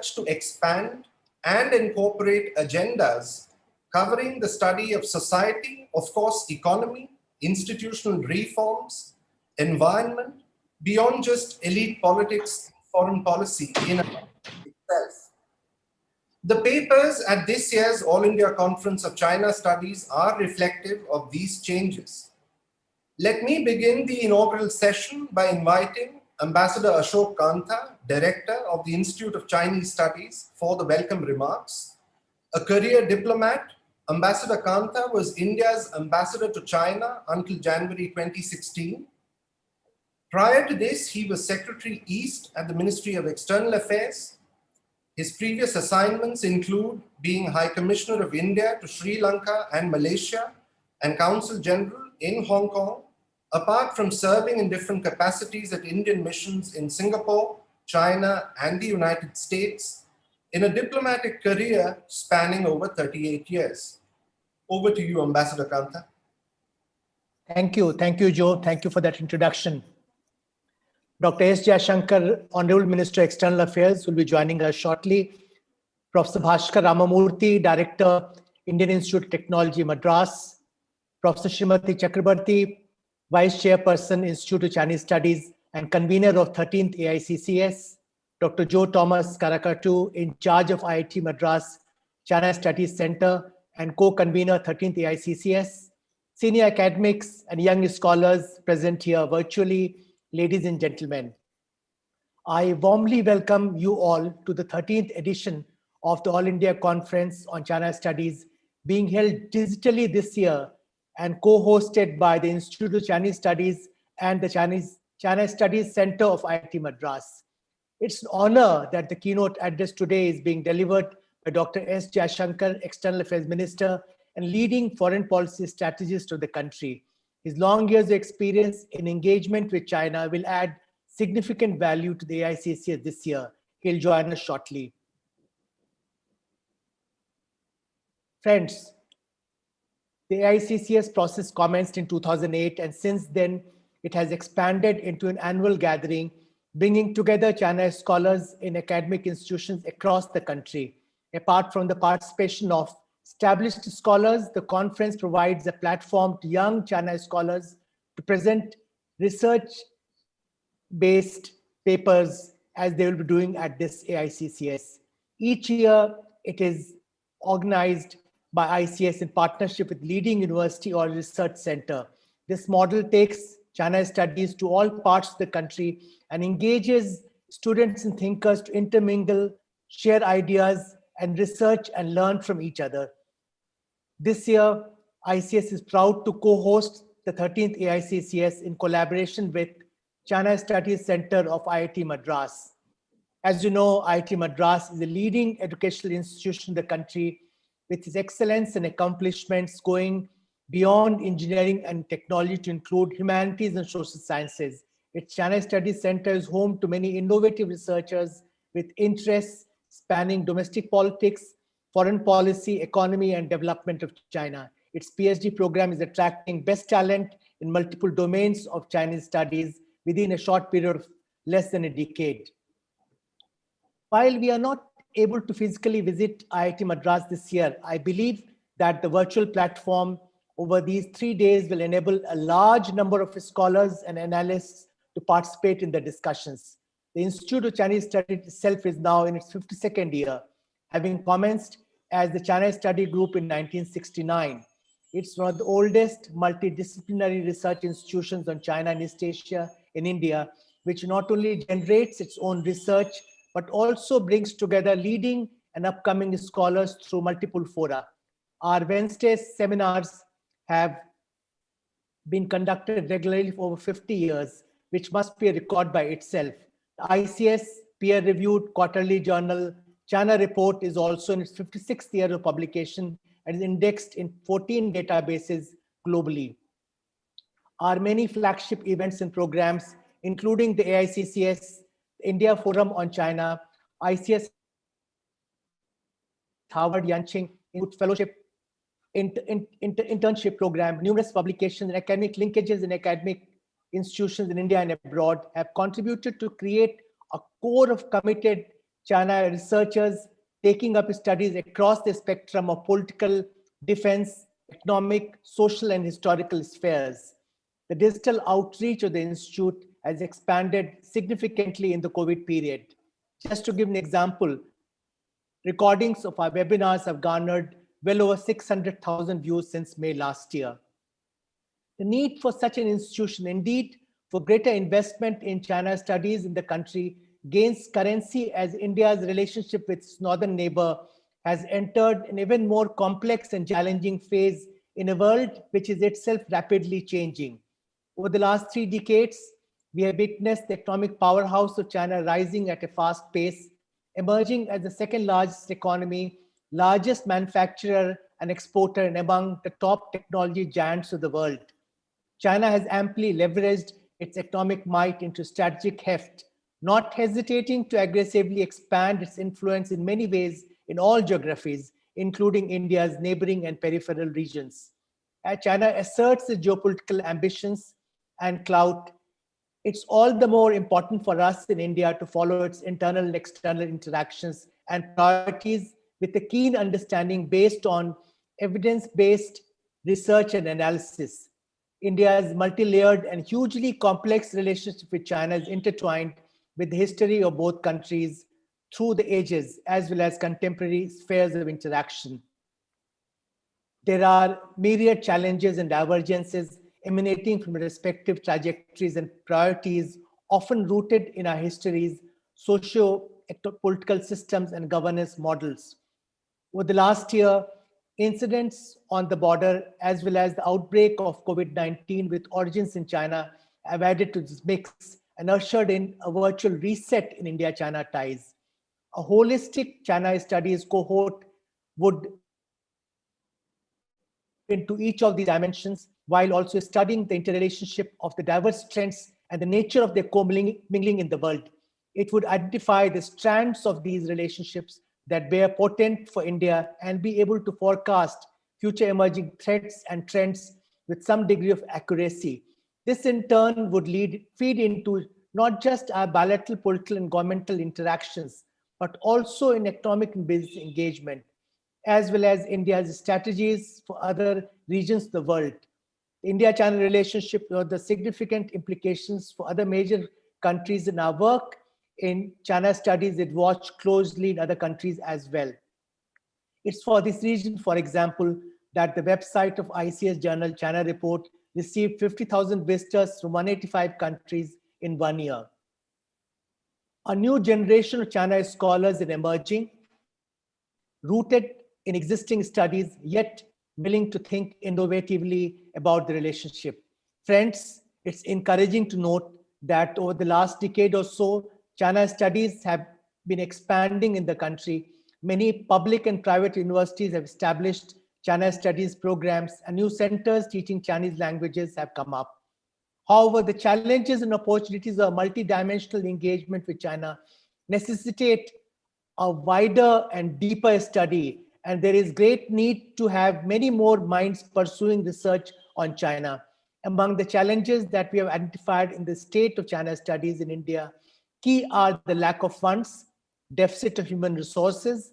research to expand and incorporate agendas covering the study of society, of course, economy, institutional reforms, environment, beyond just elite politics, foreign policy in itself. The papers at this year's All India Conference of China Studies are reflective of these changes. Let me begin the inaugural session by inviting Ambassador Ashok Kanta, Director of the Institute of Chinese Studies, for the welcome remarks. A career diplomat, Ambassador Kanta was India's ambassador to China until January 2016. Prior to this, he was Secretary East at the Ministry of External Affairs. His previous assignments include being High Commissioner of India to Sri Lanka and Malaysia and Consul General in Hong Kong, apart from serving in different capacities at Indian missions in Singapore, China, and the United States, in a diplomatic career spanning over 38 years. Over to you, Ambassador Kanta. Thank you, Joe. Thank you for that introduction. Dr. S. Jaishankar, Honorable Minister, External Affairs, will be joining us shortly. Professor Bhaskar Ramamurthy, Director, Indian Institute of Technology, Madras. Professor Srimati Chakravarti, Vice Chairperson, Institute of Chinese Studies and Convener of 13th AICCS. Dr. Joe Thomas Karakatu, in charge of IIT Madras China Studies Center and co-convener 13th AICCS. Senior academics and young scholars present here virtually, ladies and gentlemen. I warmly welcome you all to the 13th edition of the All India Conference on China Studies, being held digitally this year and co-hosted by the Institute of Chinese Studies and the China Studies Center of IIT Madras. It's an honor that the keynote address today is being delivered by Dr. S. Jaishankar, External Affairs Minister and leading foreign policy strategist of the country. His long years of experience in engagement with China will add significant value to the AICCS this year. He'll join us shortly. Friends, the AICCS process commenced in 2008, and since then, it has expanded into an annual gathering, bringing together China scholars in academic institutions across the country. Apart from the participation of established scholars, the conference provides a platform to young China scholars to present research-based papers as they will be doing at this AICCS. Each year, it is organized by ICS in partnership with leading university or research center. This model takes China studies to all parts of the country and engages students and thinkers to intermingle, share ideas, and research and learn from each other. This year, ICS is proud to co-host the 13th AICCS in collaboration with China Studies Center of IIT Madras. As you know, IIT Madras is a leading educational institution in the country with its excellence and accomplishments going beyond engineering and technology to include humanities and social sciences. Its China Studies Center is home to many innovative researchers with interests spanning domestic politics, foreign policy, economy, and development of China. Its PhD program is attracting best talent in multiple domains of Chinese studies within a short period of less than a decade. While we are not able to physically visit IIT Madras this year, I believe that the virtual platform over these 3 days will enable a large number of scholars and analysts to participate in the discussions. The Institute of Chinese Studies itself is now in its 52nd year, having commenced as the China Study Group in 1969. It's one of the oldest multidisciplinary research institutions on China and East Asia in India, which not only generates its own research, but also brings together leading and upcoming scholars through multiple fora. Our Wednesday seminars have been conducted regularly for over 50 years, which must be a record by itself. The ICS peer-reviewed quarterly journal China Report is also in its 56th year of publication and is indexed in 14 databases globally. Our many flagship events and programs, including the AICCS, India Forum on China, ICS Harvard Yanqing Fellowship, internship program, numerous publications and academic linkages in academic institutions in India and abroad have contributed to create a core of committed China researchers taking up studies across the spectrum of political, defense, economic, social, and historical spheres. The digital outreach of the Institute has expanded significantly in the COVID period. Just to give an example, recordings of our webinars have garnered well over 600,000 views since May last year. The need for such an institution, indeed, for greater investment in China studies in the country gains currency as India's relationship with its northern neighbor has entered an even more complex and challenging phase in a world which is itself rapidly changing. Over the last 3 decades, we have witnessed the economic powerhouse of China rising at a fast pace, emerging as the second largest economy, largest manufacturer and exporter, and among the top technology giants of the world. China has amply leveraged its economic might into strategic heft, not hesitating to aggressively expand its influence in many ways in all geographies, including India's neighboring and peripheral regions. As China asserts its geopolitical ambitions and clout, it's all the more important for us in India to follow its internal and external interactions and priorities with a keen understanding based on evidence-based research and analysis. India's multi-layered and hugely complex relationship with China is intertwined with the history of both countries through the ages, as well as contemporary spheres of interaction. There are myriad challenges and divergences emanating from respective trajectories and priorities, often rooted in our histories, socio-political systems, and governance models. Over the last year, incidents on the border, as well as the outbreak of COVID-19 with origins in China, have added to this mix and ushered in a virtual reset in India-China ties. A holistic China studies cohort would into each of these dimensions, while also studying the interrelationship of the diverse trends and the nature of their co-mingling in the world. It would identify the strands of these relationships that bear portent for India and be able to forecast future emerging threats and trends with some degree of accuracy. This in turn would feed into not just our bilateral political and governmental interactions, but also in economic and business engagement, as well as India's strategies for other regions of the world. The India-China relationship has the significant implications for other major countries in our work. In China studies, it watched closely in other countries as well. It's for this reason, for example, that the website of ICS journal China Report received 50,000 visitors from 185 countries in 1 year. A new generation of China scholars is emerging, rooted in existing studies, yet willing to think innovatively about the relationship. Friends, it's encouraging to note that over the last decade or so, China studies have been expanding in the country. Many public and private universities have established China studies programs, and new centers teaching Chinese languages have come up. However, the challenges and opportunities of multidimensional engagement with China necessitate a wider and deeper study, and there is great need to have many more minds pursuing research on China. Among the challenges that we have identified in the state of China studies in India, key are the lack of funds, deficit of human resources,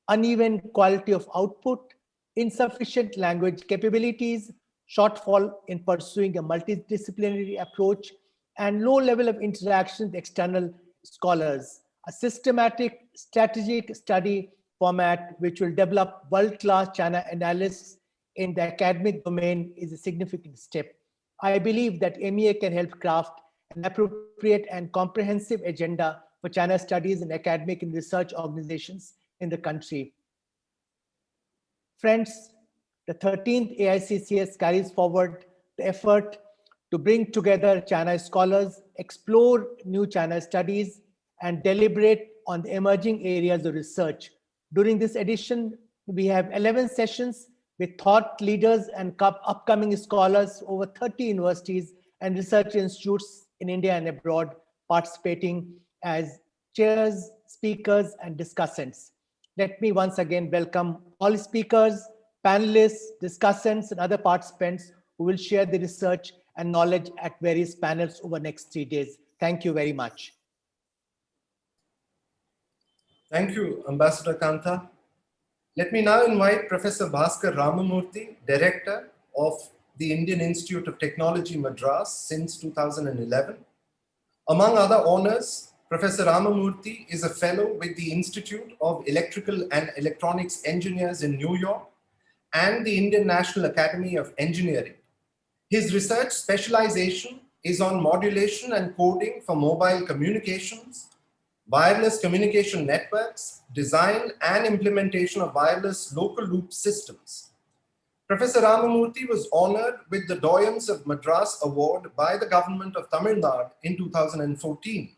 uneven quality of output, insufficient language capabilities, shortfall in pursuing a multidisciplinary approach, and low level of interaction with external scholars. A systematic strategic study format which will develop world-class China analysts in the academic domain is a significant step. I believe that MEA can help craft an appropriate and comprehensive agenda for China studies in academic and research organizations in the country. Friends, the 13th AICCS carries forward the effort to bring together China scholars, explore new China studies, and deliberate on the emerging areas of research. During this edition, we have 11 sessions with thought leaders and upcoming scholars over 30 universities and research institutes in India and abroad participating as chairs, speakers, and discussants. Let me once again welcome all speakers, panelists, discussants, and other participants who will share the research and knowledge at various panels over the next 3 days. Thank you very much. Thank you, Ambassador Kanta. Let me now invite Professor Bhaskar Ramamurthy, Director of the Indian Institute of Technology, Madras since 2011. Among other honors, Professor Ramamurthy is a fellow with the Institute of Electrical and Electronics Engineers in New York and the Indian National Academy of Engineering. His research specialization is on modulation and coding for mobile communications, wireless communication networks, design and implementation of wireless local loop systems. Professor Ramamurthy was honored with the Doyens of Madras Award by the government of Tamil Nadu in 2014.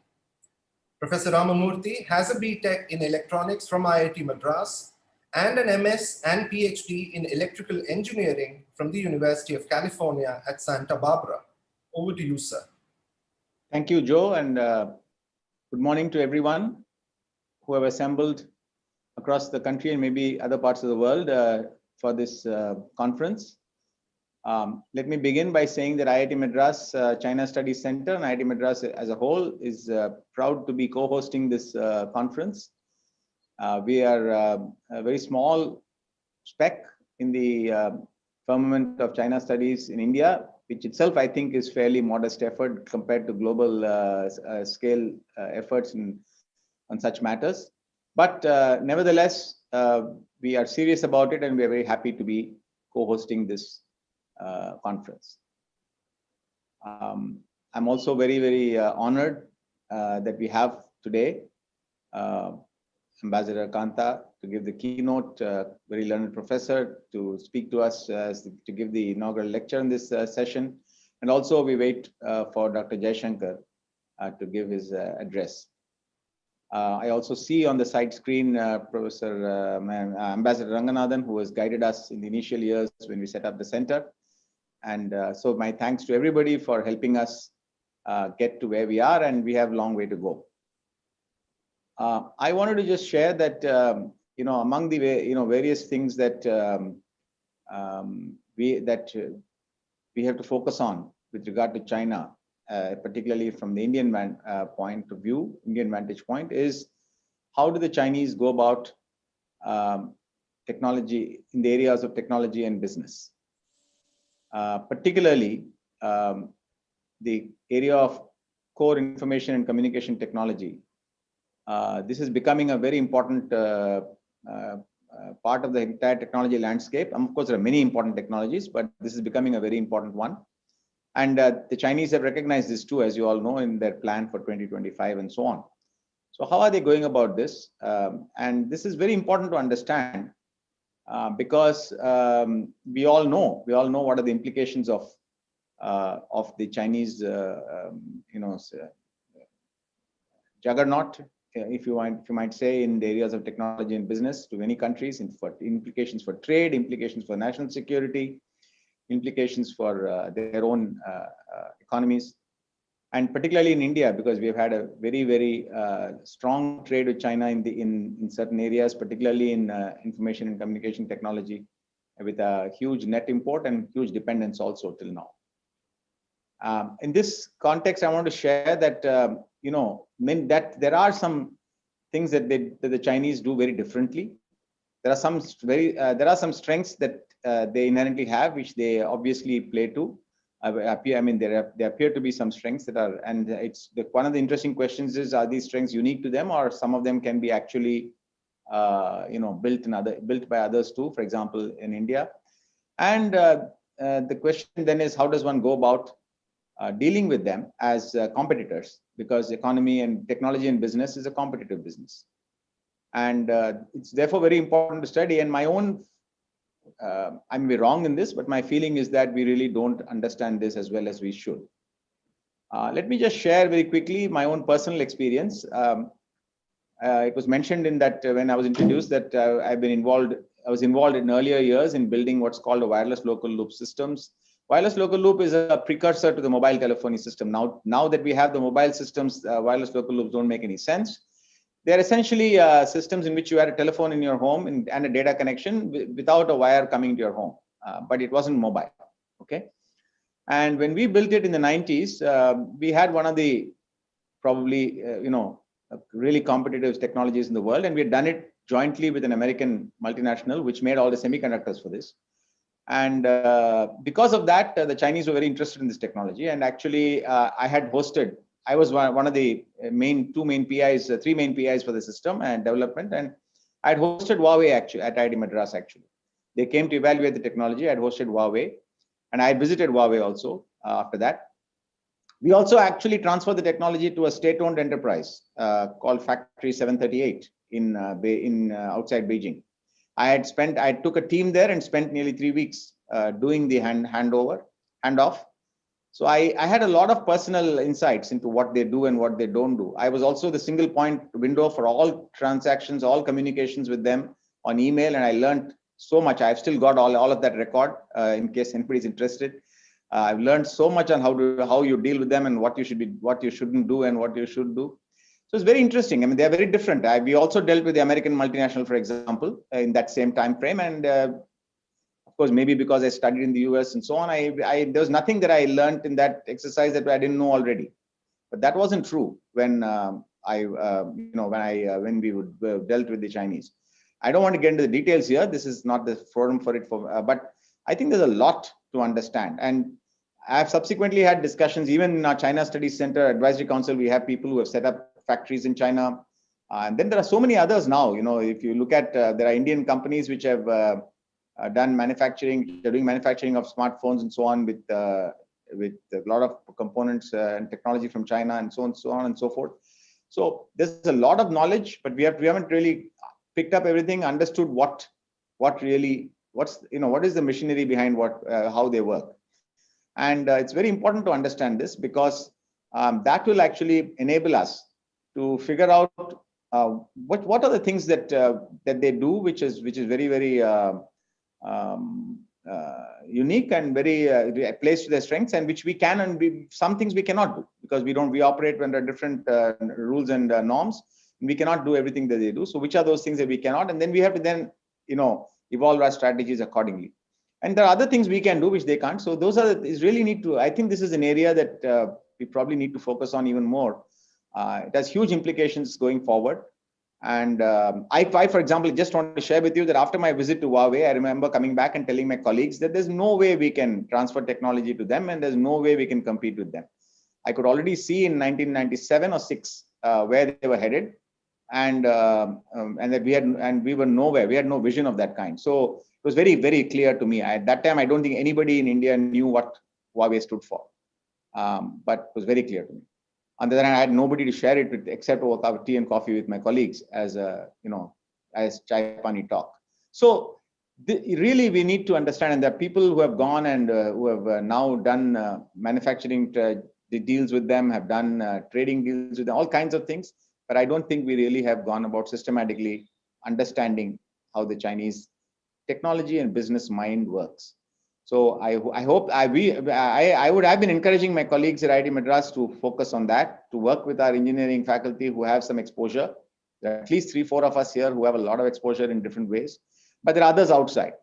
Professor Ramamurthy has a BTech in electronics from IIT Madras and an MS and PhD in electrical engineering from the University of California at Santa Barbara. Over to you, sir. Thank you, Joe, and good morning to everyone who have assembled across the country and maybe other parts of the world for this conference. Let me begin by saying that IIT Madras China Studies Center and IIT Madras as a whole is proud to be co-hosting this conference. We are a very small speck in the firmament of China Studies in India, which itself I think is fairly modest effort compared to global scale efforts on such matters. But nevertheless, we are serious about it and we are very happy to be co-hosting this conference. I'm also very, very honored that we have today Ambassador Kanta to give the keynote, very learned professor to speak to us, to give the inaugural lecture in this session. And also we wait for Dr. Jaishankar to give his address. I also see on the side screen Professor Ambassador Ranganathan, who has guided us in the initial years when we set up the center. And so my thanks to everybody for helping us get to where we are, and we have a long way to go. I wanted to just share that among the various things that we have to focus on with regard to China, particularly from the Indian vantage point, is how do the Chinese go about technology in the areas of technology and business, particularly the area of core information and communication technology. This is becoming a very important part of the entire technology landscape. Of course, there are many important technologies, but this is becoming a very important one. And the Chinese have recognized this too, as you all know, in their plan for 2025 and so on. So how are they going about this? And this is very important to understand because we all know what are the implications of the Chinese, juggernaut, if you might say, in the areas of technology and business to many countries, for implications for trade, implications for national security, implications for their own economies, and particularly in India, because we have had a very, very strong trade with China in certain areas, particularly in information and communication technology, with a huge net import and huge dependence also till now. In this context, I want to share that that there are some things that the Chinese do very differently. There are some strengths that they inherently have, which they obviously play to. There appear to be some strengths that are, and one of the interesting questions is, are these strengths unique to them, or some of them can be actually built by others too, for example, in India. And the question then is, how does one go about dealing with them as competitors, because economy and technology and business is a competitive business. And it's therefore very important to study. And my own, I may be wrong in this, but my feeling is that we really don't understand this as well as we should. Let me just share very quickly my own personal experience. It was mentioned in that when I was introduced that I was involved in earlier years in building what's called a wireless local loop systems. Wireless local loop is a precursor to the mobile telephony system. Now that we have the mobile systems, wireless local loops don't make any sense. They're essentially systems in which you had a telephone in your home and a data connection without a wire coming to your home, but it wasn't mobile. Okay. And when we built it in the 90s, we had one of the probably really competitive technologies in the world. And we had done it jointly with an American multinational, which made all the semiconductors for this. And because of that, the Chinese were very interested in this technology. And actually, I was one of the three main PIs for the system and development. And I had hosted Huawei actually at IIT Madras actually. They came to evaluate the technology. I had hosted Huawei, and I had visited Huawei also after that. We also actually transferred the technology to a state-owned enterprise called Factory 738 in outside Beijing. I took a team there and spent nearly 3 weeks doing the handoff. So I had a lot of personal insights into what they do and what they don't do. I was also the single point window for all transactions, all communications with them on email, and I learned so much. I've still got all of that record in case anybody's interested. I've learned so much on how you deal with them and what you shouldn't do and what you should do. So it's very interesting. I mean, they're very different. We also dealt with the American multinational, for example, in that same time frame. And of course, maybe because I studied in the US and so on, there was nothing that I learned in that exercise that I didn't know already. But that wasn't true when when we dealt with the Chinese. I don't want to get into the details here. This is not the forum for it. But I think there's a lot to understand. And I've subsequently had discussions, even in our China Studies Center Advisory Council, we have people who have set up factories in China. And then there are so many others now. If you look at, there are Indian companies which have done manufacturing, they're doing manufacturing of smartphones and so on with a lot of components and technology from China and so on and so forth. So there's a lot of knowledge, but we haven't really picked up everything, understood what is the machinery behind how they work. And it's very important to understand this because that will actually enable us to figure out what are the things that they do, which is very, very unique and very placed to their strengths, and which we can and some things we cannot do because we operate under different rules and norms. And we cannot do everything that they do. So which are those things that we cannot? And then we have to evolve our strategies accordingly. And there are other things we can do which they can't. So those I think this is an area that we probably need to focus on even more. It has huge implications going forward. And I, for example, just want to share with you that after my visit to Huawei, I remember coming back and telling my colleagues that there's no way we can transfer technology to them and there's no way we can compete with them. I could already see in 1997 or 6 where they were headed. And that we were nowhere. We had no vision of that kind. So it was very, very clear to me. At that time, I don't think anybody in India knew what Huawei stood for, but it was very clear to me. On the other hand, I had nobody to share it with except over cup of tea and coffee with my colleagues as chai pani talk. So really, we need to understand, and there are people who have gone and who have now done manufacturing deals with them, have done trading deals with them, all kinds of things. But I don't think we really have gone about systematically understanding how the Chinese technology and business mind works. So I would have been encouraging my colleagues at IIT Madras to focus on that, to work with our engineering faculty who have some exposure. There are at least 3-4 of us here who have a lot of exposure in different ways, but there are others outside.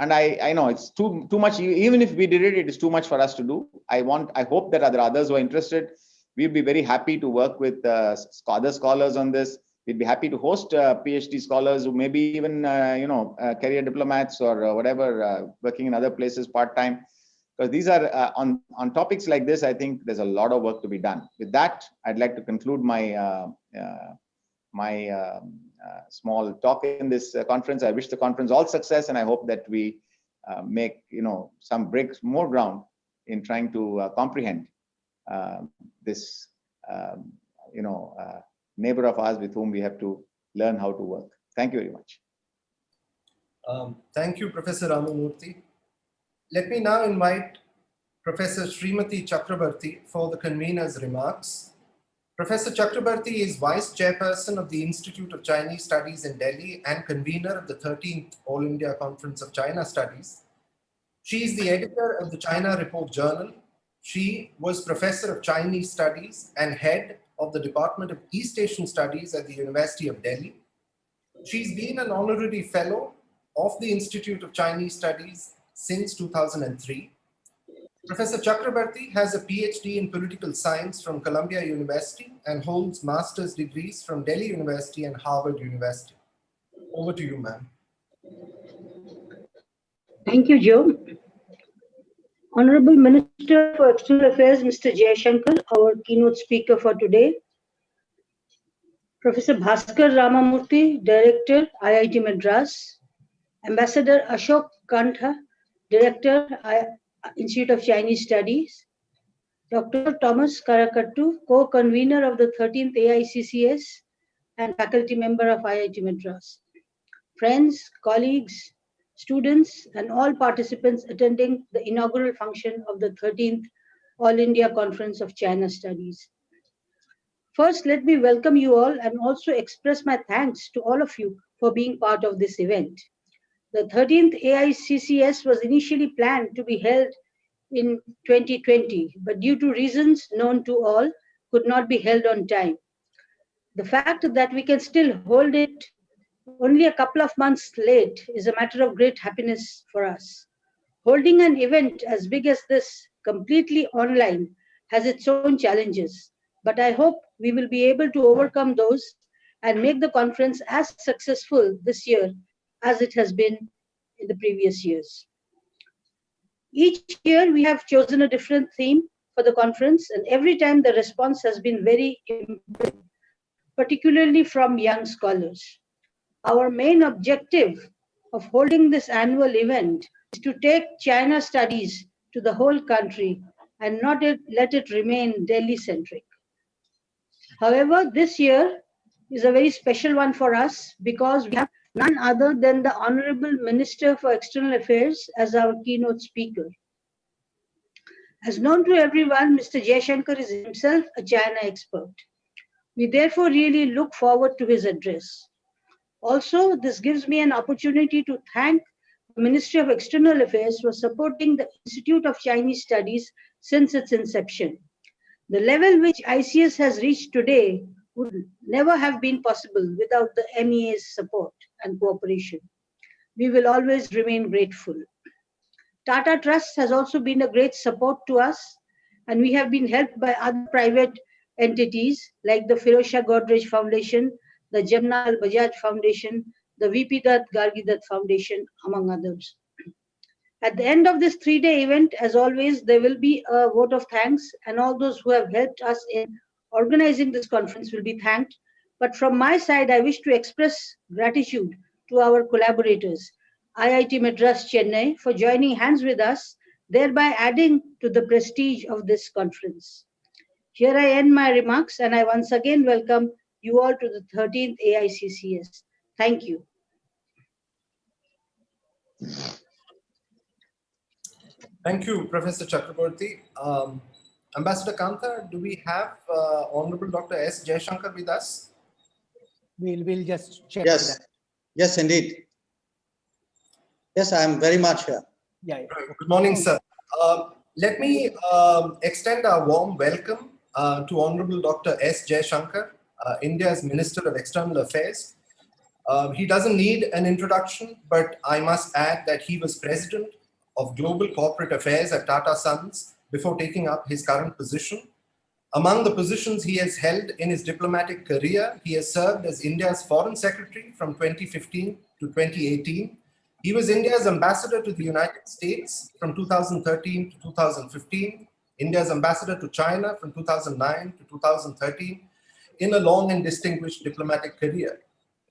And I know it's too much. Even if we did it, it is too much for us to do. I hope that there are others who are interested. We'd be very happy to work with other scholars on this. We'd be happy to host PhD scholars who maybe even, career diplomats or whatever, working in other places part-time. Because these are on topics like this, I think there's a lot of work to be done. With that, I'd like to conclude my small talk in this conference. I wish the conference all success, and I hope that we make some more ground in trying to comprehend this neighbor of ours with whom we have to learn how to work. Thank you very much. Thank you, Professor Ramamurthy. Let me now invite Professor Srimati Chakravarti for the convener's remarks. Professor Chakravarti is Vice Chairperson of the Institute of Chinese Studies in Delhi and convener of the 13th All India Conference of China Studies. She is the editor of the China Report Journal. She was Professor of Chinese Studies and head of the Department of East Asian Studies at the University of Delhi. She's been an honorary fellow of the Institute of Chinese Studies since 2003. Professor Chakravarti has a PhD in political science from Columbia University and holds master's degrees from Delhi University and Harvard University. Over to you, ma'am. Thank you, Joe. Honorable Minister for External Affairs, Mr. Jayashankar, our keynote speaker for today. Professor Bhaskar Ramamurthy, Director, IIT Madras. Ambassador Ashok Kantha, Director, Institute of Chinese Studies. Dr. Thomas Karakattu, co-convener of the 13th AICCS and faculty member of IIT Madras. Friends, colleagues, students, and all participants attending the inaugural function of the 13th All India Conference of China Studies. First, let me welcome you all and also express my thanks to all of you for being part of this event. The 13th AICCS was initially planned to be held in 2020, but due to reasons known to all, could not be held on time. The fact that we can still hold it only a couple of months late is a matter of great happiness for us. Holding an event as big as this completely online has its own challenges, but I hope we will be able to overcome those and make the conference as successful this year as it has been in the previous years. Each year we have chosen a different theme for the conference, and every time the response has been very important, particularly from young scholars. Our main objective of holding this annual event is to take China studies to the whole country and not let it remain Delhi-centric. However, this year is a very special one for us because we have none other than the Honorable Minister for External Affairs as our keynote speaker. As known to everyone, Mr. Jayashankar is himself a China expert. We therefore really look forward to his address. Also, this gives me an opportunity to thank the Ministry of External Affairs for supporting the Institute of Chinese Studies since its inception. The level which ICS has reached today would never have been possible without the MEA's support and cooperation. We will always remain grateful. Tata Trust has also been a great support to us, and we have been helped by other private entities like the Firozshah Godrej Foundation, the Jamnalal Bajaj Foundation, the VP Dutt Gargi Dutt Foundation, among others. At the end of this 3-day event, as always, there will be a vote of thanks, and all those who have helped us in organizing this conference will be thanked. But from my side, I wish to express gratitude to our collaborators, IIT Madras Chennai, for joining hands with us, thereby adding to the prestige of this conference. Here I end my remarks, and I once again welcome you all to the 13th AICCS. Thank you. Thank you, Professor Chakravarti. Ambassador Kantha, do we have Honorable Dr. S. Jayashankar with us? We'll just check. Yes, yes, indeed. Yes, I am very much here. Yeah. Good morning, sir. Let me extend a warm welcome to Honorable Dr. S. Jayashankar, India's Minister of External Affairs. He doesn't need an introduction, but I must add that he was President of Global Corporate Affairs at Tata Sons before taking up his current position. Among the positions he has held in his diplomatic career, he has served as India's Foreign Secretary from 2015 to 2018. He was India's ambassador to the United States from 2013 to 2015, India's ambassador to China from 2009 to 2013, in a long and distinguished diplomatic career.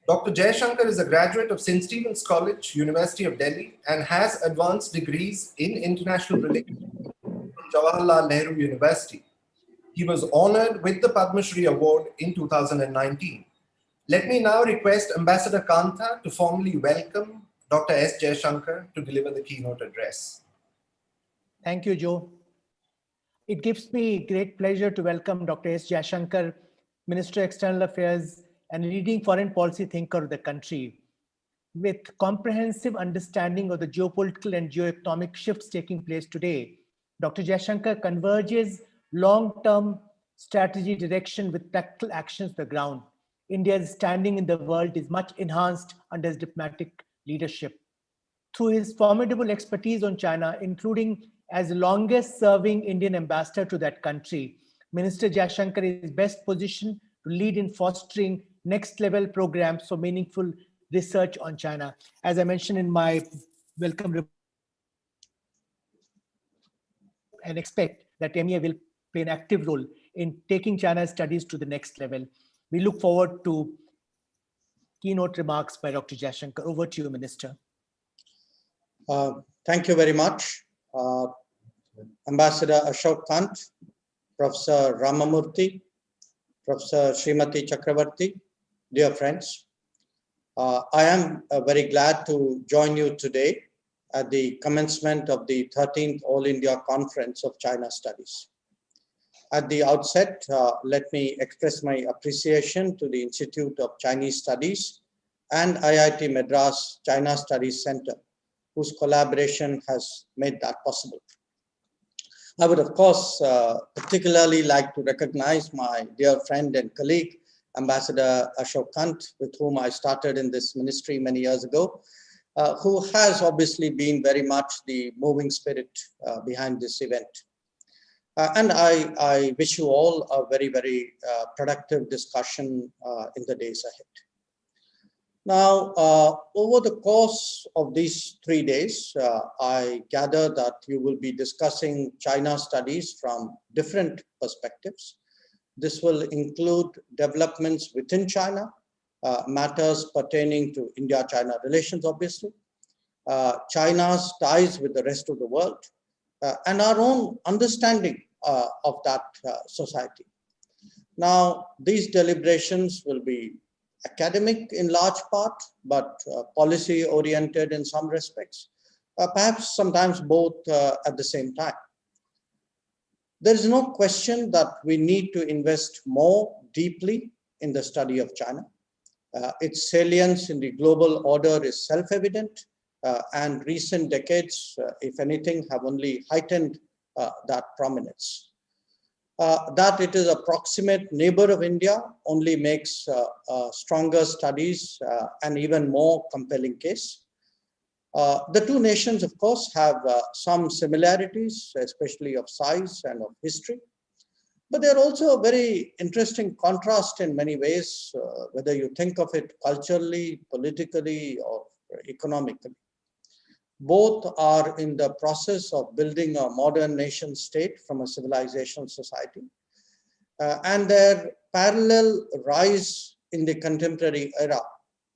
Dr. Jayashankar is a graduate of St. Stephen's College, University of Delhi, and has advanced degrees in international relations from Jawaharlal Nehru University. He was honored with the Padma Shri Award in 2019. Let me now request Ambassador Kantha to formally welcome Dr. S. Jayashankar to deliver the keynote address. Thank you, Joe. It gives me great pleasure to welcome Dr. S. Jayashankar, Minister of External Affairs and leading foreign policy thinker of the country. With comprehensive understanding of the geopolitical and geoeconomic shifts taking place today, Dr. Jayashankar converges long-term strategy direction with practical actions on the ground. India's standing in the world is much enhanced under his diplomatic leadership. Through his formidable expertise on China, including As the longest serving Indian ambassador to that country, Minister Jaishankar is best positioned to lead in fostering next level programs for meaningful research on China. As I mentioned in my welcome report, and expect that MEA will play an active role in taking China's studies to the next level. We look forward to keynote remarks by Dr. Jaishankar. Over to you, Minister. Thank you very much. Ambassador Ashok Kant, Professor Ramamurthy, Professor Srimati Chakravarti, dear friends. I am very glad to join you today at the commencement of the 13th All India Conference of China Studies. At the outset, let me express my appreciation to the Institute of Chinese Studies and IIT Madras China Studies Center, whose collaboration has made that possible. I would, of course, particularly like to recognize my dear friend and colleague, Ambassador Ashok Kant, with whom I started in this ministry many years ago, who has obviously been very much the moving spirit behind this event. And I wish you all a very, very productive discussion in the days ahead. Now, over the course of these 3 days, I gather that you will be discussing China studies from different perspectives. This will include developments within China, matters pertaining to India-China relations, obviously, China's ties with the rest of the world, and our own understanding of that society. Now, these deliberations will be academic in large part, but policy oriented in some respects, perhaps sometimes both at the same time. There is no question that we need to invest more deeply in the study of China. Its salience in the global order is self-evident, and recent decades, if anything, have only heightened that prominence. That it is a proximate neighbor of India only makes stronger studies an even more compelling case. The two nations, of course, have some similarities, especially of size and of history. But they're also a very interesting contrast in many ways, whether you think of it culturally, politically, or economically. Both are in the process of building a modern nation state from a civilizational society. And their parallel rise in the contemporary era,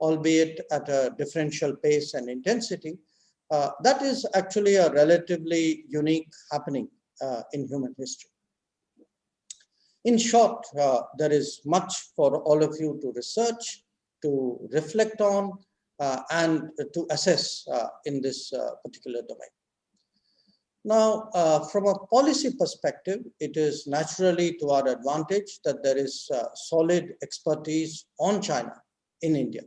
albeit at a differential pace and intensity, that is actually a relatively unique happening in human history. In short, there is much for all of you to research, to reflect on, and to assess in this particular domain. Now, from a policy perspective, it is naturally to our advantage that there is solid expertise on China in India.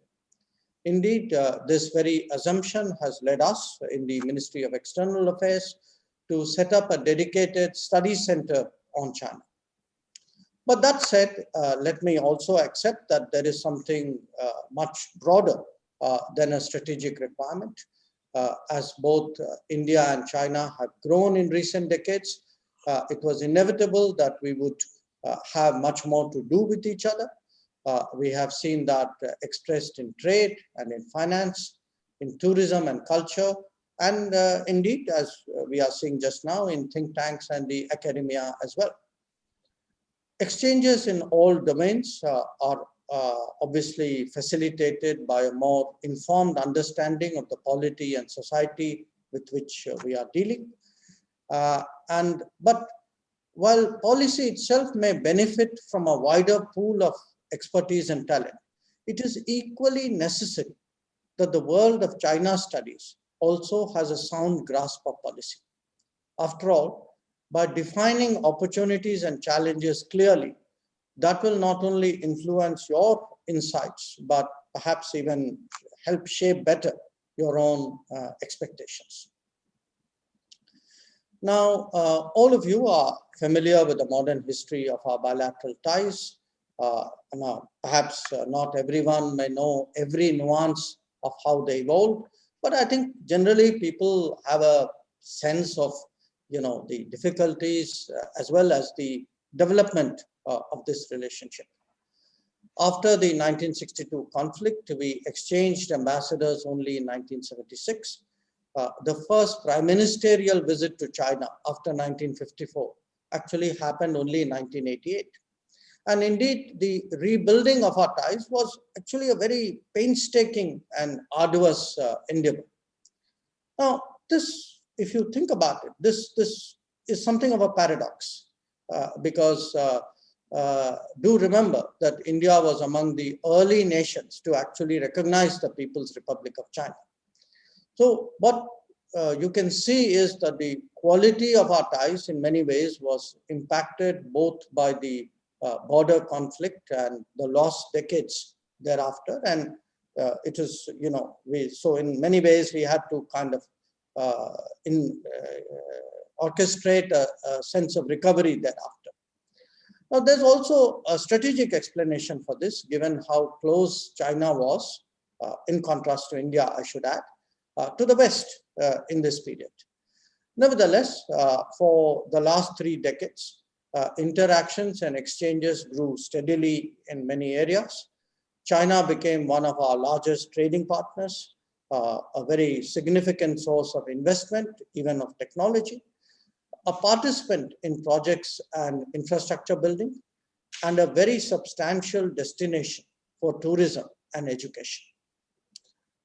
Indeed, this very assumption has led us in the Ministry of External Affairs to set up a dedicated study center on China. But that said, let me also accept that there is something much broader than a strategic requirement. As both India and China have grown in recent decades, it was inevitable that we would have much more to do with each other. We have seen that expressed in trade and in finance, in tourism and culture, and indeed, as we are seeing just now, in think tanks and the academia as well. Exchanges in all domains are obviously facilitated by a more informed understanding of the polity and society with which we are dealing. But while policy itself may benefit from a wider pool of expertise and talent, it is equally necessary that the world of China studies also has a sound grasp of policy. After all, by defining opportunities and challenges clearly, that will not only influence your insights, but perhaps even help shape better your own expectations. Now, all of you are familiar with the modern history of our bilateral ties. Perhaps not everyone may know every nuance of how they evolved, but I think generally people have a sense of the difficulties as well as the development of this relationship. After the 1962 conflict, we exchanged ambassadors only in 1976. The first prime ministerial visit to China after 1954 actually happened only in 1988. And indeed, the rebuilding of our ties was actually a very painstaking and arduous endeavor. Now, this, if you think about it, this is something of a paradox because do remember that India was among the early nations to actually recognize the People's Republic of China. So what you can see is that the quality of our ties in many ways was impacted both by the border conflict and the lost decades thereafter. And it is, so in many ways we had to kind of orchestrate a sense of recovery thereafter. Now, there's also a strategic explanation for this, given how close China was, in contrast to India, I should add, to the West in this period. Nevertheless, for the last 3 decades, interactions and exchanges grew steadily in many areas. China became one of our largest trading partners, a very significant source of investment, even of technology, a participant in projects and infrastructure building, and a very substantial destination for tourism and education.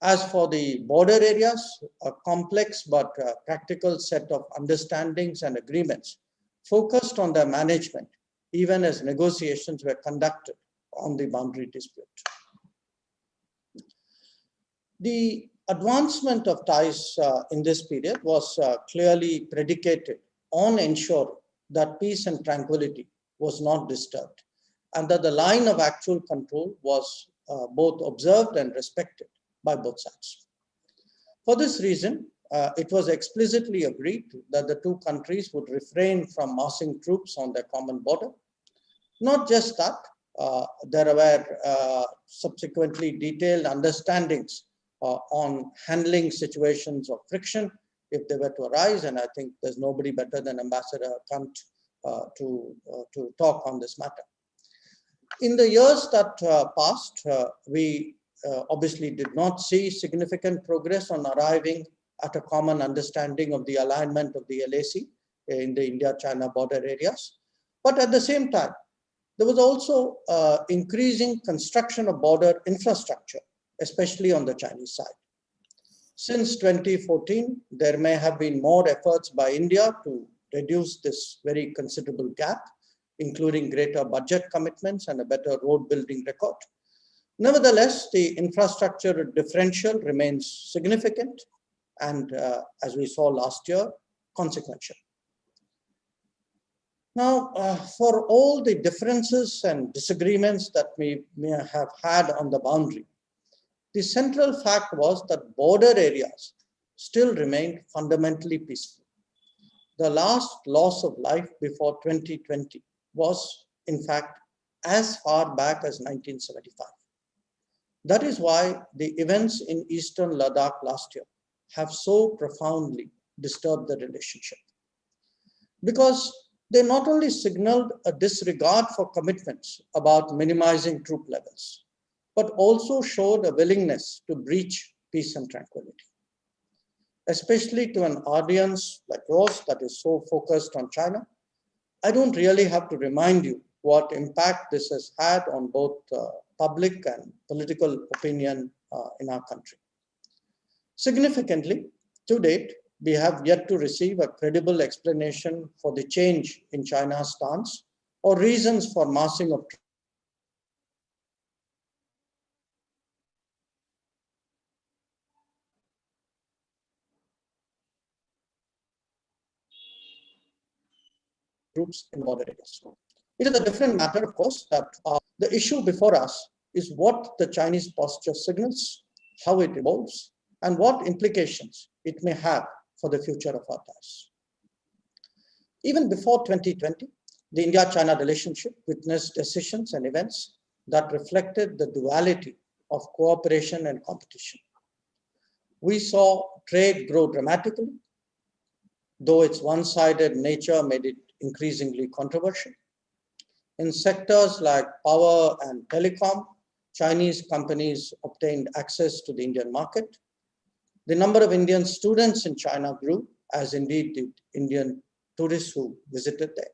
As for the border areas, a complex but practical set of understandings and agreements focused on their management, even as negotiations were conducted on the boundary dispute. The advancement of ties in this period was clearly predicated on ensuring that peace and tranquility was not disturbed, and that the line of actual control was both observed and respected by both sides. For this reason, it was explicitly agreed that the 2 countries would refrain from massing troops on their common border. Not just that, there were subsequently detailed understandings on handling situations of friction if they were to arise, and I think there's nobody better than Ambassador Kant to talk on this matter. In the years that passed, we obviously did not see significant progress on arriving at a common understanding of the alignment of the LAC in the India-China border areas. But at the same time, there was also increasing construction of border infrastructure, especially on the Chinese side. Since 2014, there may have been more efforts by India to reduce this very considerable gap, including greater budget commitments and a better road building record. Nevertheless, the infrastructure differential remains significant and, as we saw last year, consequential. Now, for all the differences and disagreements that we may have had on the boundary, the central fact was that border areas still remained fundamentally peaceful. The last loss of life before 2020 was, in fact, as far back as 1975. That is why the events in eastern Ladakh last year have so profoundly disturbed the relationship. Because they not only signaled a disregard for commitments about minimizing troop levels, but also showed a willingness to breach peace and tranquility. Especially to an audience like yours that is so focused on China, I don't really have to remind you what impact this has had on both public and political opinion in our country. Significantly, to date, we have yet to receive a credible explanation for the change in China's stance or reasons for massing of troops in border areas. It is a different matter, of course, that the issue before us is what the Chinese posture signals, how it evolves, and what implications it may have for the future of our ties. Even before 2020, the India-China relationship witnessed decisions and events that reflected the duality of cooperation and competition. We saw trade grow dramatically, though its one-sided nature made it increasingly controversial. In sectors like power and telecom, Chinese companies obtained access to the Indian market. The number of Indian students in China grew, as indeed did Indian tourists who visited there.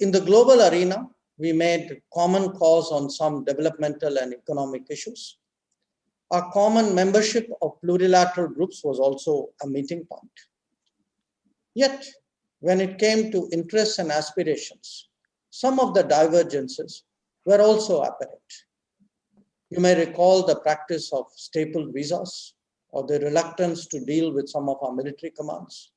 In the global arena, we made common cause on some developmental and economic issues. Our common membership of plurilateral groups was also a meeting point. Yet, when it came to interests and aspirations, some of the divergences were also apparent. You may recall the practice of stapled visas or the reluctance to deal with some of our military commands.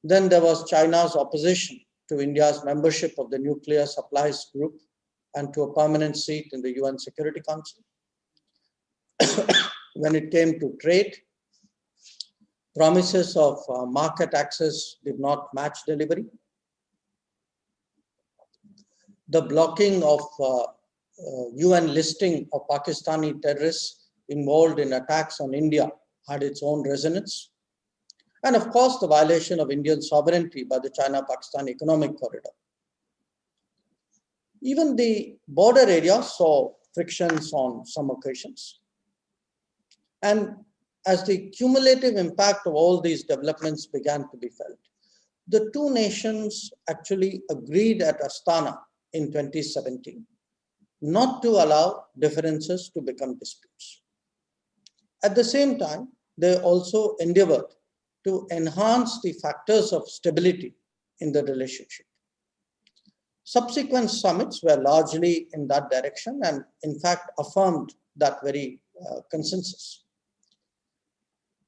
Then there was China's opposition to India's membership of the Nuclear Supplies Group and to a permanent seat in the UN Security Council. When it came to trade, promises of market access did not match delivery. The blocking of UN listing of Pakistani terrorists involved in attacks on India had its own resonance. And of course, the violation of Indian sovereignty by the China-Pakistan Economic Corridor. Even the border area saw frictions on some occasions. And as the cumulative impact of all these developments began to be felt, the two nations actually agreed at Astana in 2017 not to allow differences to become disputes. At the same time, they also endeavored to enhance the factors of stability in the relationship. Subsequent summits were largely in that direction and in fact affirmed that very consensus.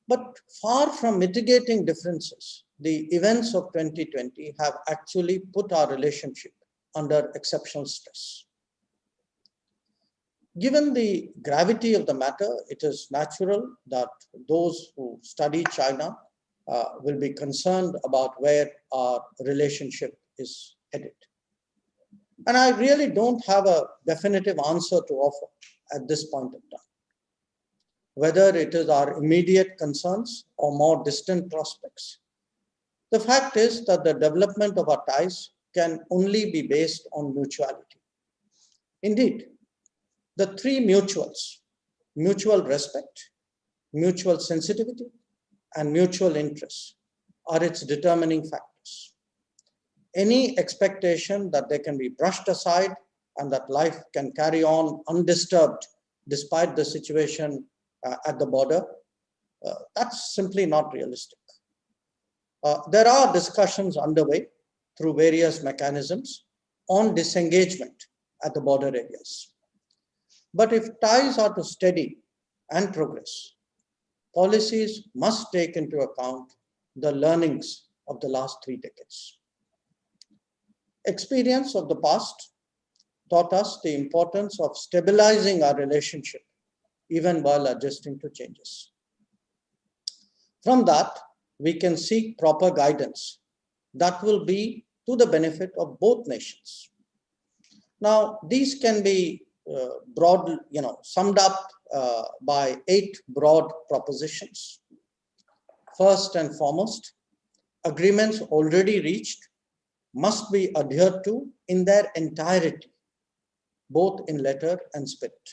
But far from mitigating differences, the events of 2020 have actually put our relationship under exceptional stress. Given the gravity of the matter, it is natural that those who study China will be concerned about where our relationship is headed. And I really don't have a definitive answer to offer at this point in time. Whether it is our immediate concerns or more distant prospects. The fact is that the development of our ties can only be based on mutuality. Indeed, the three mutuals, mutual respect, mutual sensitivity, and mutual interest, are its determining factors. Any expectation that they can be brushed aside and that life can carry on undisturbed despite the situation at the border, that's simply not realistic. There are discussions underway through various mechanisms on disengagement at the border areas. But if ties are to steady and progress, policies must take into account the learnings of the last 3 decades. Experience of the past taught us the importance of stabilizing our relationship even while adjusting to changes. From that, we can seek proper guidance that will be to the benefit of both nations. Now, these can be summed up by 8 broad propositions. First and foremost, agreements already reached must be adhered to in their entirety, both in letter and spirit.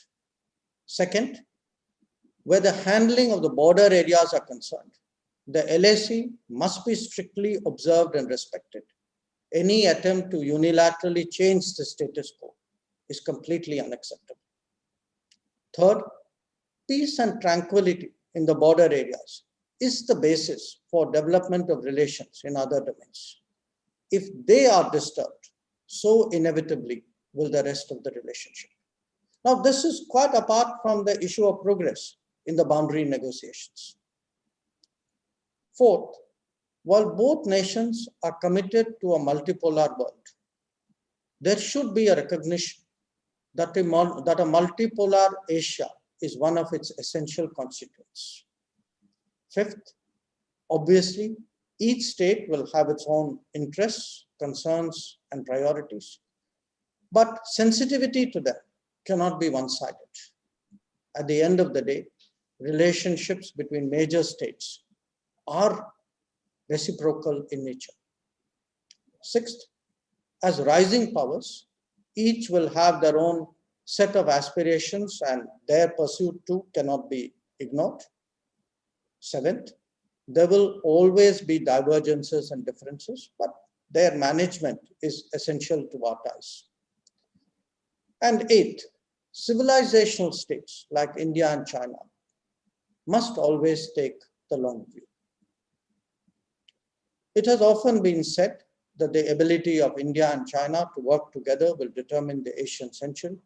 Second, where the handling of the border areas are concerned, the LAC must be strictly observed and respected. Any attempt to unilaterally change the status quo is completely unacceptable. Third, peace and tranquility in the border areas is the basis for development of relations in other domains. If they are disturbed, so inevitably will the rest of the relationship. Now, this is quite apart from the issue of progress in the boundary negotiations. Fourth, while both nations are committed to a multipolar world, there should be a recognition that a multipolar Asia is one of its essential constituents. Fifth, obviously, each state will have its own interests, concerns, and priorities, but sensitivity to them cannot be one-sided. At the end of the day, relationships between major states are reciprocal in nature. Sixth, as rising powers, each will have their own set of aspirations and their pursuit too cannot be ignored. Seventh, there will always be divergences and differences, but their management is essential to our ties. And eighth, civilizational states like India and China must always take the long view. It has often been said that the ability of India and China to work together will determine the Asian century.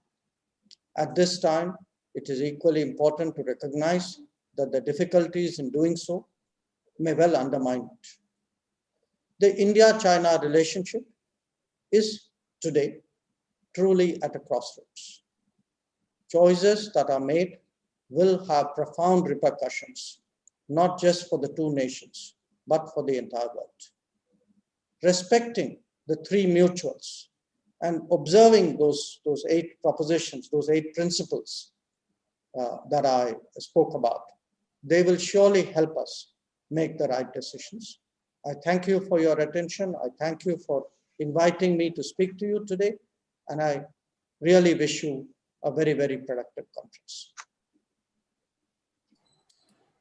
At this time, it is equally important to recognize that the difficulties in doing so may well undermine it. The India-China relationship is today truly at a crossroads. Choices that are made will have profound repercussions, not just for the two nations, but for the entire world. Respecting the three mutuals and observing those 8 propositions, those 8 principles that I spoke about, they will surely help us make the right decisions. I thank you for your attention. I thank you for inviting me to speak to you today. And I really wish you a very, very productive conference.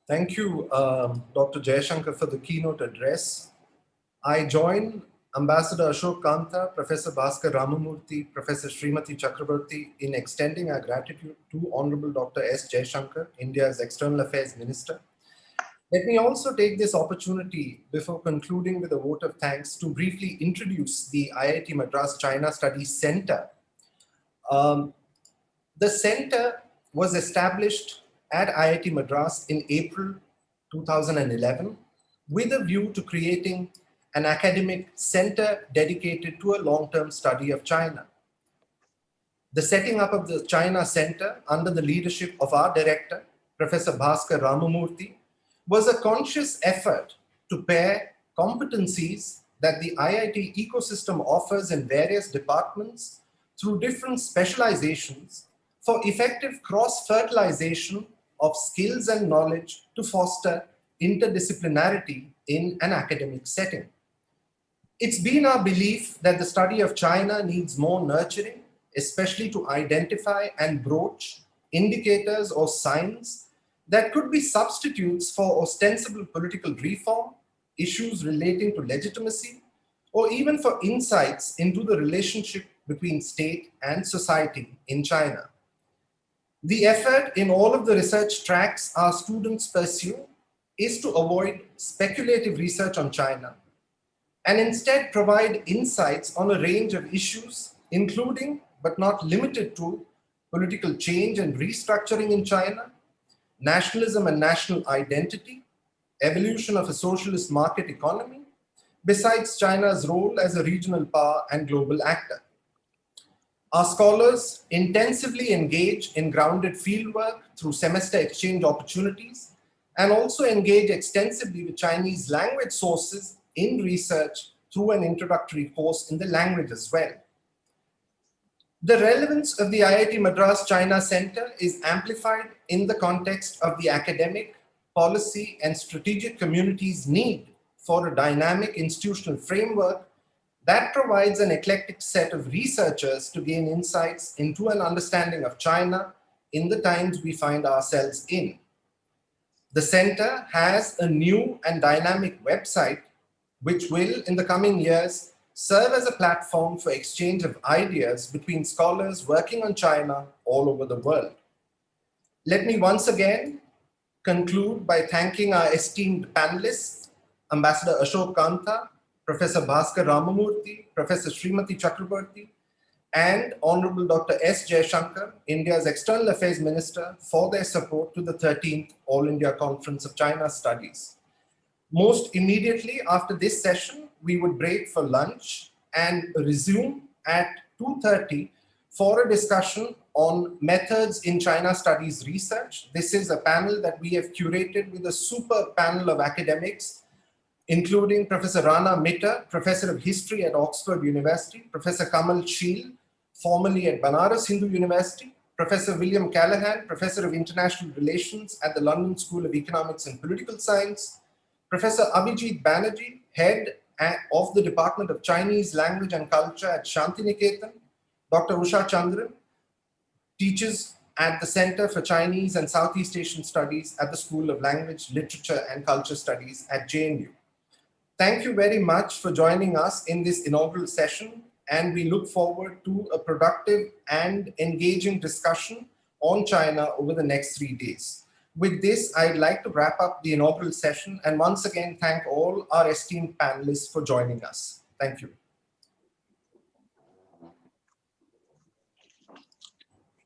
Thank you, Dr. Jayashankar, for the keynote address. I join Ambassador Ashok Kanta, Professor Bhaskar Ramamurthy, Professor Srimati Chakravarti in extending our gratitude to Honorable Dr. S. Jayashankar, India's External Affairs Minister. Let me also take this opportunity before concluding with a vote of thanks to briefly introduce the IIT Madras China Studies Center. The center was established at IIT Madras in April 2011 with a view to creating an academic center dedicated to a long-term study of China. The setting up of the China Center under the leadership of our director, Professor Bhaskar Ramamurthy, was a conscious effort to pair competencies that the IIT ecosystem offers in various departments through different specializations for effective cross-fertilization of skills and knowledge to foster interdisciplinarity in an academic setting. It's been our belief that the study of China needs more nurturing, especially to identify and broach indicators or signs that could be substitutes for ostensible political reform, issues relating to legitimacy, or even for insights into the relationship between state and society in China. The effort in all of the research tracks our students pursue is to avoid speculative research on China and instead provide insights on a range of issues, including but not limited to political change and restructuring in China, nationalism and national identity, evolution of a socialist market economy, besides China's role as a regional power and global actor. Our scholars intensively engage in grounded fieldwork through semester exchange opportunities and also engage extensively with Chinese language sources in research through an introductory course in the language as well. The relevance of the IIT Madras China Center is amplified in the context of the academic, policy, and strategic community's need for a dynamic institutional framework that provides an eclectic set of researchers to gain insights into an understanding of China in the times we find ourselves in. The center has a new and dynamic website which will, in the coming years, serve as a platform for exchange of ideas between scholars working on China all over the world. Let me once again conclude by thanking our esteemed panelists, Ambassador Ashok Kanta, Professor Bhaskar Ramamurthy, Professor Srimati Chakravarti, and Honorable Dr. S. Jayashankar, India's External Affairs Minister, for their support to the 13th All India Conference of China Studies. Most immediately after this session, we would break for lunch and resume at 2:30 for a discussion on methods in China studies research. This is a panel that we have curated with a super panel of academics, including Professor Rana Mitter, Professor of History at Oxford University, Professor Kamal Sheel, formerly at Banaras Hindu University, Professor William Callahan, Professor of International Relations at the London School of Economics and Political Science, Professor Abhijit Banerjee, Head of the Department of Chinese Language and Culture at Shantiniketan. Dr. Usha Chandran teaches at the Center for Chinese and Southeast Asian Studies at the School of Language, Literature and Culture Studies at JNU. Thank you very much for joining us in this inaugural session, and we look forward to a productive and engaging discussion on China over the next 3 days. With this, I'd like to wrap up the inaugural session and once again thank all our esteemed panelists for joining us. Thank you.